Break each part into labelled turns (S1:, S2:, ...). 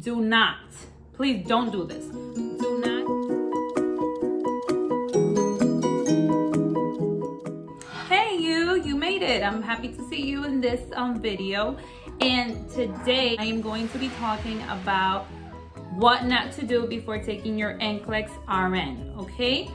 S1: do not, please don't do this. Do not. Hey you made it. I'm happy to see you in this video. And today I am going to be talking about what not to do before taking your Nclex Rn, okay?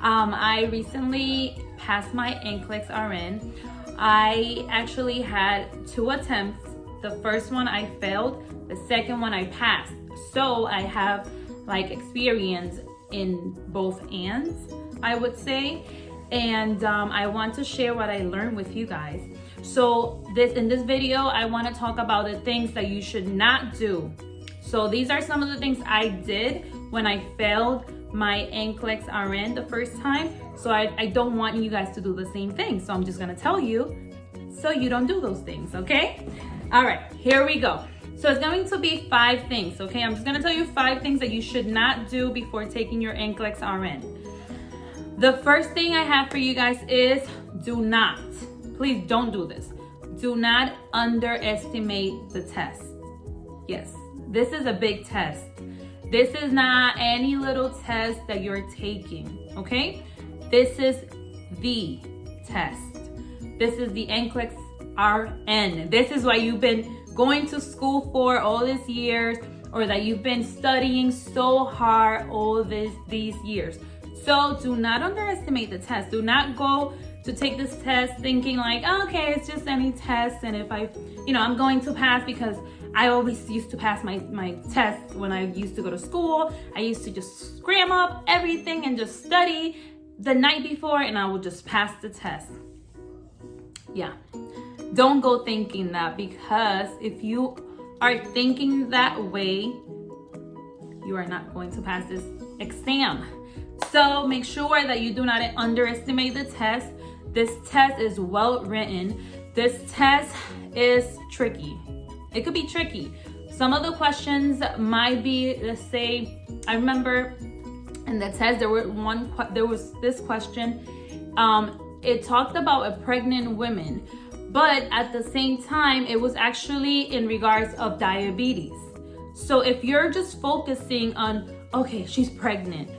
S1: I recently passed my Nclex Rn. I actually had 2 attempts. The first one I failed, the second one I passed. So I have like experience in both ends, I would say. And I want to share what I learned with you guys. So in this video, I want to talk about the things that you should not do. So these are some of the things I did when I failed my Nclex Rn the first time. So I don't want you guys to do the same thing. So I'm just gonna tell you so you don't do those things, okay? All right, here we go. So it's going to be 5 things, okay? I'm just gonna tell you 5 things that you should not do before taking your Nclex Rn. The first thing I have for you guys is do not, please don't do this. Do not underestimate the test. Yes, this is a big test. This is not any little test that you're taking, okay? This is the test. This is the Nclex Rn. This is what you've been going to school for all these years, or that you've been studying so hard all these years. So do not underestimate the test. Do not go to take this test thinking like, oh, okay, it's just any test, and if I'm going to pass, because I always used to pass my tests when I used to go to school. I used to just scram up everything and just study the night before, and I would just pass the test. Yeah, don't go thinking that, because if you are thinking that way, you are not going to pass this exam. So make sure that you do not underestimate the test. This test is well written. This test is tricky. It could be tricky. Some of the questions might be, let's say, I remember in the test there was this question. It talked about a pregnant woman, but at the same time, it was actually in regards of diabetes. So if you're just focusing on, okay, she's pregnant,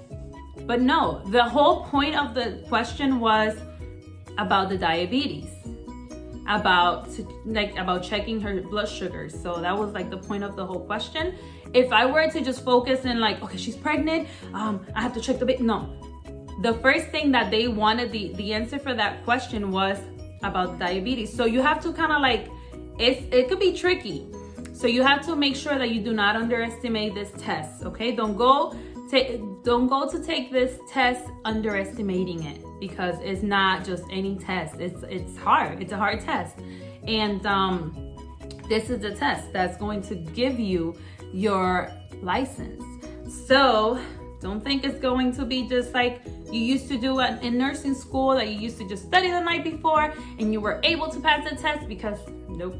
S1: but no, the whole point of the question was about the diabetes, about checking her blood sugars. So that was like the point of the whole question. If I were to just focus in like, okay, she's pregnant, I have to check the baby. No, the first thing that they wanted, the answer for that question was about diabetes. So you have to kind of like, it could be tricky. So you have to make sure that you do not underestimate this test, okay? Don't go to take this test underestimating it, because it's not just any test. It's hard. It's a hard test. And this is the test that's going to give you your license. So don't think it's going to be just like you used to do in nursing school, that you used to just study the night before and you were able to pass the test, because nope,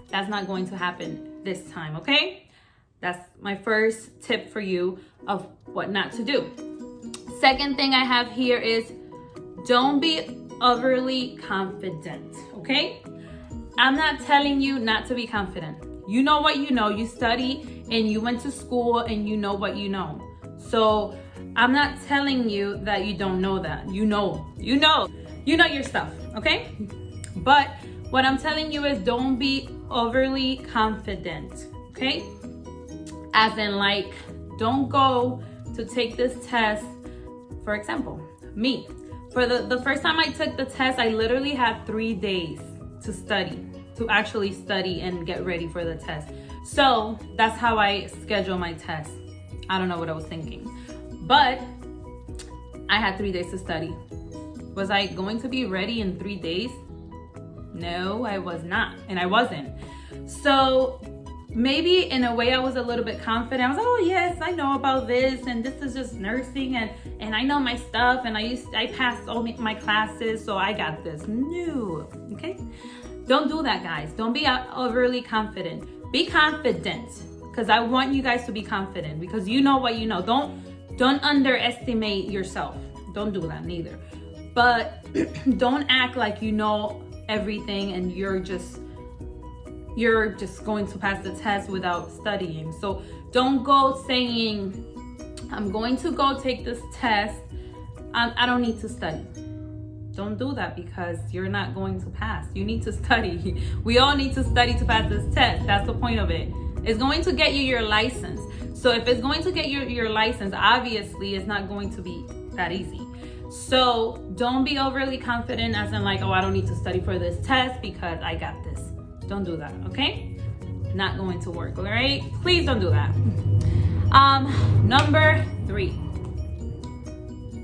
S1: that's not going to happen this time, okay? That's my first tip for you of what not to do. Second thing I have here is don't be overly confident, okay? I'm not telling you not to be confident. You know what you know. You study and you went to school and you know what you know. So I'm not telling you that you don't know that. You know your stuff, okay? But what I'm telling you is don't be overly confident, okay? As in like, don't go to take this test. For example, me, for the first time I took the test, I literally had 3 days to actually study and get ready for the test. So that's how I schedule my test. I don't know what I was thinking, but I had 3 days to study. Was I going to be ready in 3 days? No, I was not, and I wasn't. So maybe in a way I was a little bit confident. I was like, oh yes, I know about this, and this is just nursing, and I know my stuff, and I passed all my classes, so I got this. No, okay? Don't do that, guys. Don't be overly confident. Be confident, because I want you guys to be confident, because you know what you know. Don't underestimate yourself. Don't do that neither. But don't act like you know everything and you're just you're just going to pass the test without studying. So don't go saying, I'm going to go take this test, I don't need to study. Don't do that, because you're not going to pass. You need to study. We all need to study to pass this test. That's the point of it. It's going to get you your license. So if it's going to get you your license, obviously it's not going to be that easy. So don't be overly confident as in like, oh, I don't need to study for this test because I got this. Don't do that, okay? Not going to work, all right? Please don't do that. Number 3.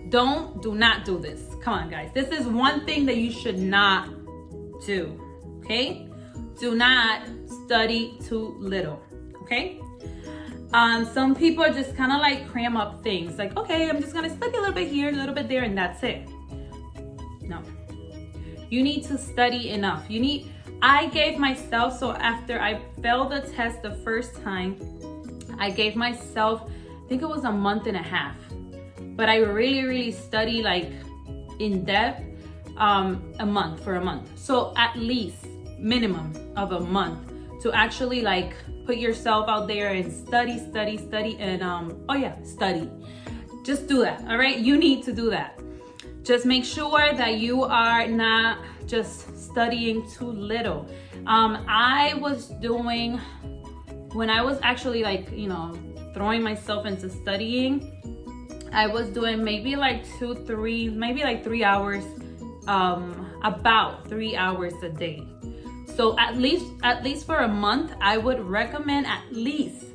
S1: Do not do this. Come on, guys. This is one thing that you should not do, okay? Do not study too little, okay? Some people just kind of like cram up things. Like, okay, I'm just going to study a little bit here, a little bit there, and that's it. No. You need to study enough. I gave myself, so after I failed the test the first time, I gave myself, I think it was a month and a half. But I really studied like in depth a month. So at least minimum of a month to actually like put yourself out there and study and study. Just do that, all right? You need to do that. Just make sure that you are not just studying too little. I was doing, when I was actually like, throwing myself into studying, I was doing maybe like 3 hours, about 3 hours a day. So at least for a month, I would recommend at least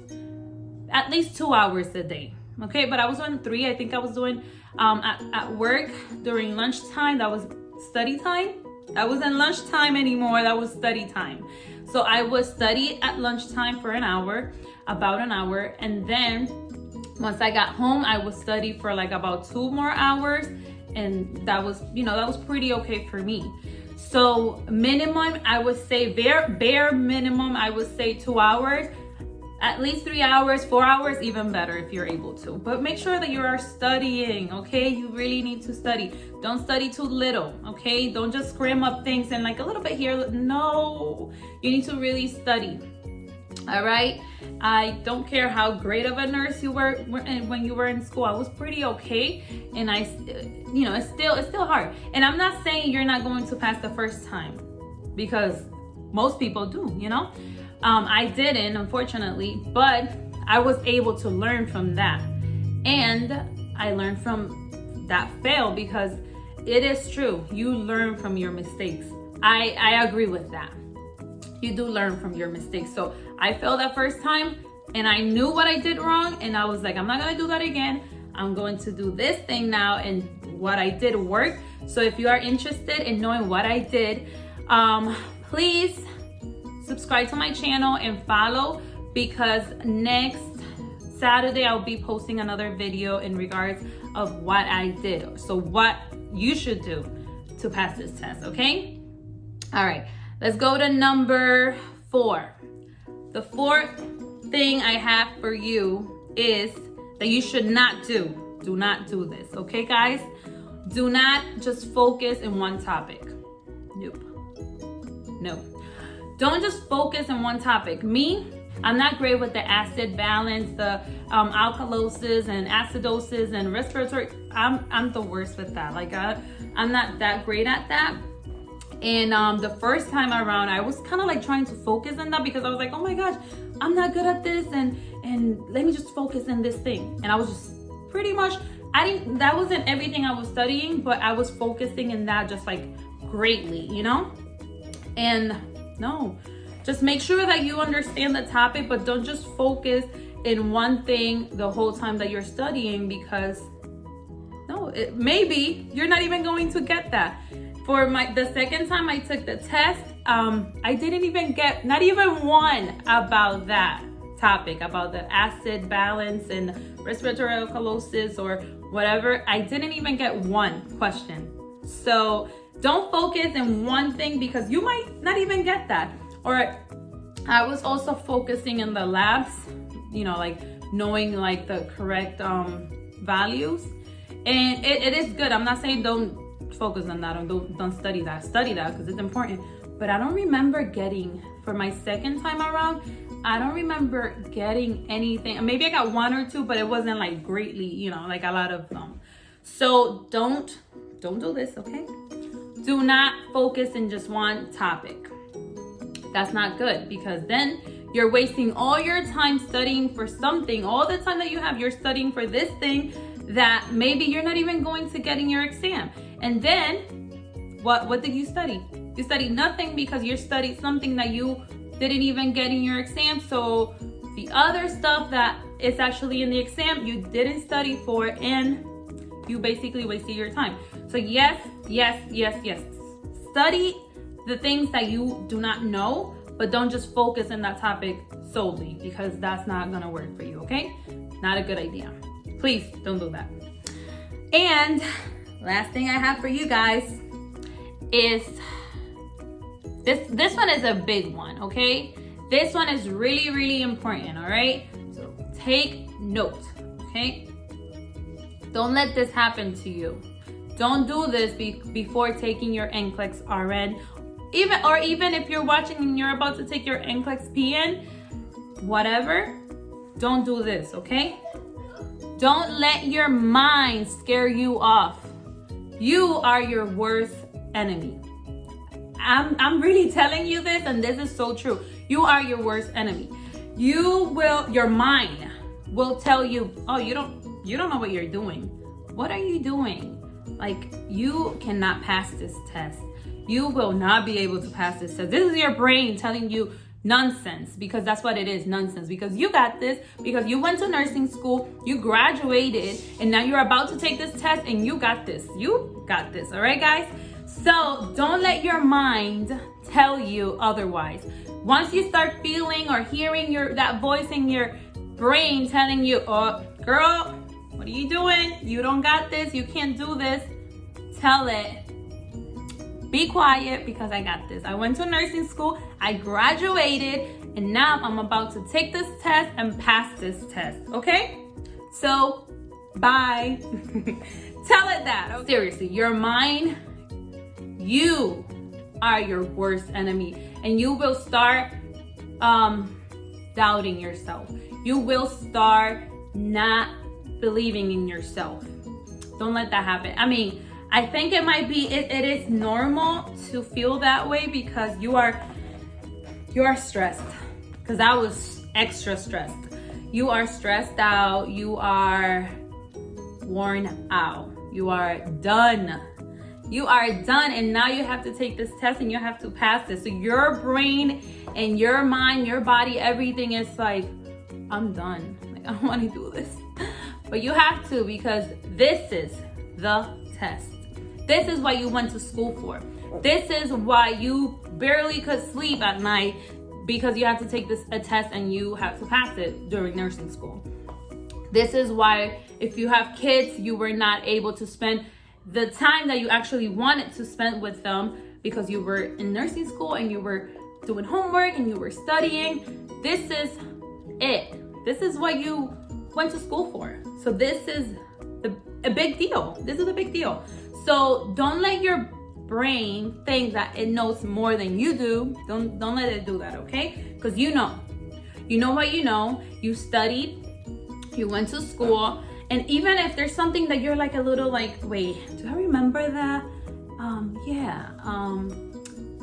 S1: 2 hours a day. Okay, but I was doing 3. I think I was doing at work during lunchtime. That was study time. That wasn't lunchtime anymore. That was study time. So I would study at lunchtime for about an hour, and then once I got home, I would study for like about 2 more hours, and that was pretty okay for me. So minimum, I would say bare minimum, I would say 2 hours, at least 3 hours, 4 hours, even better if you're able to. But make sure that you are studying, okay? You really need to study. Don't study too little, okay? Don't just cram up things and like a little bit here. No, you need to really study. All right. I don't care how great of a nurse you were when you were in school. I was pretty okay, and it's still hard. And I'm not saying you're not going to pass the first time, because most people do. I didn't, unfortunately, but I was able to learn from that, and I learned from that fail, because it is true. You learn from your mistakes. I agree with that. You do learn from your mistakes. So I failed that first time, and I knew what I did wrong, and I was like, I'm not gonna do that again. I'm going to do this thing now, and what I did worked. So if you are interested in knowing what I did, please subscribe to my channel and follow, because next Saturday I'll be posting another video in regards of what I did. So what you should do to pass this test, okay? All right. Let's go to number 4. The 4th thing I have for you is that you should not do. Do not do this, okay, guys? Do not just focus in one topic. Nope. No. Don't just focus on one topic. I'm not great with the acid balance, the alkaloses and acidosis and respiratory. I'm the worst with that. Like I'm not that great at that. And the first time around, I was kind of like trying to focus on that, because I was like, oh my gosh, I'm not good at this, and let me just focus on this thing. And I was just pretty much, that wasn't everything I was studying, but I was focusing in that just like greatly, And no, just make sure that you understand the topic, but don't just focus in one thing the whole time that you're studying, because maybe you're not even going to get that. For the second time I took the test, I didn't even get, not even one about that topic, about the acid balance and respiratory alkalosis or whatever. I didn't even get one question. So don't focus in one thing, because you might not even get that. Or I was also focusing in the labs, like knowing like the correct values. And it is good. I'm not saying don't focus on that, or don't study that because it's important. But I don't remember getting for my second time around, I don't remember getting anything. Maybe I got 1 or 2, but it wasn't like greatly, you know, like a lot of them. So don't do this, okay? Do not focus in just one topic. That's not good, because then you're wasting all your time studying for something. All the time that you have, you're studying for this thing that maybe you're not even going to get in your exam. And then what did you study? You studied nothing, because you studied something that you didn't even get in your exam. So the other stuff that is actually in the exam, you didn't study for, and you basically wasted your time. So yes. Study the things that you do not know, but don't just focus on that topic solely, because that's not gonna work for you, okay? Not a good idea. Please don't do that. And last thing I have for you guys is this one is a big one, okay? This one is really, really important, all right? So take note, okay? Don't let this happen to you. Don't do this before taking your Nclex Rn. Even if you're watching and you're about to take your Nclex PN, whatever, don't do this, okay? Don't let your mind scare you off. You are your worst enemy. I'm really telling you this, and this is so true. You are your worst enemy. Your mind will tell you, oh, you don't know what you're doing. What are you doing? Like, you cannot pass this test. You will not be able to pass this test. This is your brain telling you nonsense, because that's what it is, nonsense. Because you got this, because you went to nursing school, you graduated, and now you're about to take this test, and you got this. You got this, all right, guys? So don't let your mind tell you otherwise. Once you start feeling or hearing that voice in your brain telling you, oh, girl, what are you doing? You don't got this. You can't do this. Tell it, be quiet, because I got this. I went to nursing school, I graduated, and now I'm about to take this test and pass this test, okay? So, bye. Tell it that. Okay? Seriously, your mind, you are your worst enemy, and you will start doubting yourself. You will start not believing in yourself. Don't let that happen. I mean, I think it might be, it is normal to feel that way, because you are stressed, because I was extra stressed. You are stressed out, you are worn out, you are done. You are done, and now you have to take this test and you have to pass this. So your brain and your mind, your body, everything is like, I'm done. Like, I don't want to do this. But you have to, because this is the test. This is what you went to school for. This is why you barely could sleep at night, because you have to take a test and you have to pass it during nursing school. This is why, if you have kids, you were not able to spend the time that you actually wanted to spend with them, because you were in nursing school and you were doing homework and you were studying. This is it. This is what you went to school for. So this is a big deal. This is a big deal. So don't let your brain think that it knows more than you do. Don't let it do that, okay? Because you know what you know. You studied, you went to school, and even if there's something that you're like a little like, wait, do I remember that?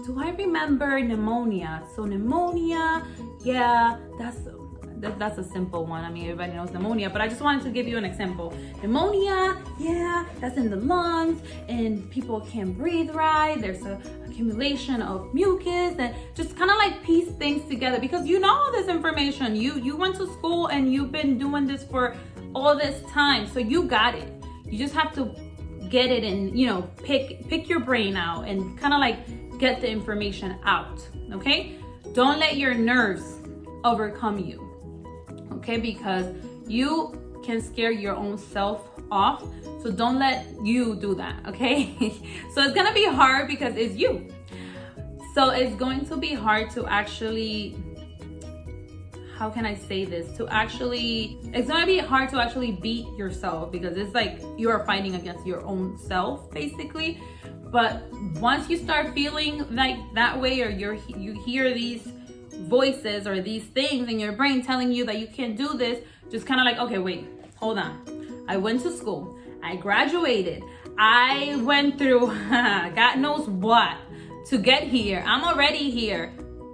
S1: Do I remember pneumonia? So pneumonia, yeah, that's a simple one. I mean, everybody knows pneumonia, but I just wanted to give you an example. Pneumonia, yeah, that's in the lungs, and people can't breathe right. There's a accumulation of mucus, and just kind of like piece things together, because you know all this information. You went to school and you've been doing this for all this time, so you got it. You just have to get it and, you know, pick your brain out and kind of like get the information out, okay? Don't let your nerves overcome you. Okay, because you can scare your own self off. So don't let you do that, okay? So it's gonna be hard because it's you. So it's going to be hard to actually, how can I say this? It's gonna be hard to actually beat yourself, because it's like you are fighting against your own self, basically. But once you start feeling like that way, or you hear these voices or these things in your brain telling you that you can't do this, just kind of like, okay, wait, hold on. I went to school, I graduated, I went through God knows what to get here. I'm already here.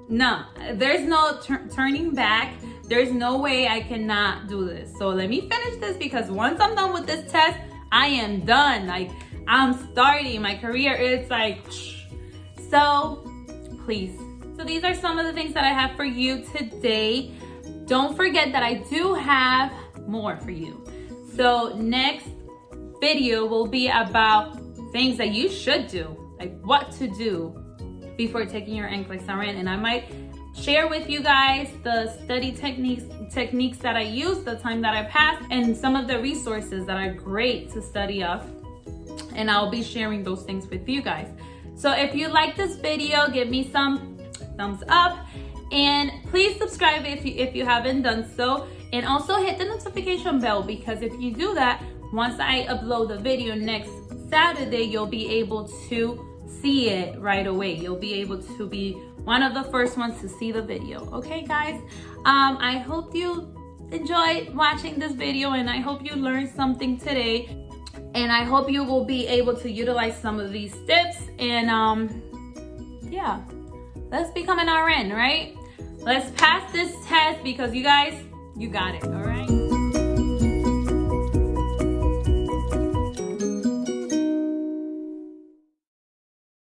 S1: No, there's no turning back. There's no way I cannot do this. So let me finish this, because once I'm done with this test, I am done. Like, I'm starting my career. It's like, so please. So these are some of the things that I have for you today. Don't forget that I do have more for you. So next video will be about things that you should do, like what to do before taking your Nclex Rn, and I might share with you guys the study techniques that I use, the time that I passed, and some of the resources that are great to study off, and I'll be sharing those things with you guys. So if you like this video, give me some thumbs up, and please subscribe if you haven't done so, and also hit the notification bell, because if you do that, once I upload the video next Saturday, you'll be able to see it right away. You'll be able to be one of the first ones to see the video. Okay, guys? I hope you enjoyed watching this video, and I hope you learned something today. And I hope you will be able to utilize some of these tips. And yeah, let's become an RN, right? Let's pass this test, because you guys, you got it, all right?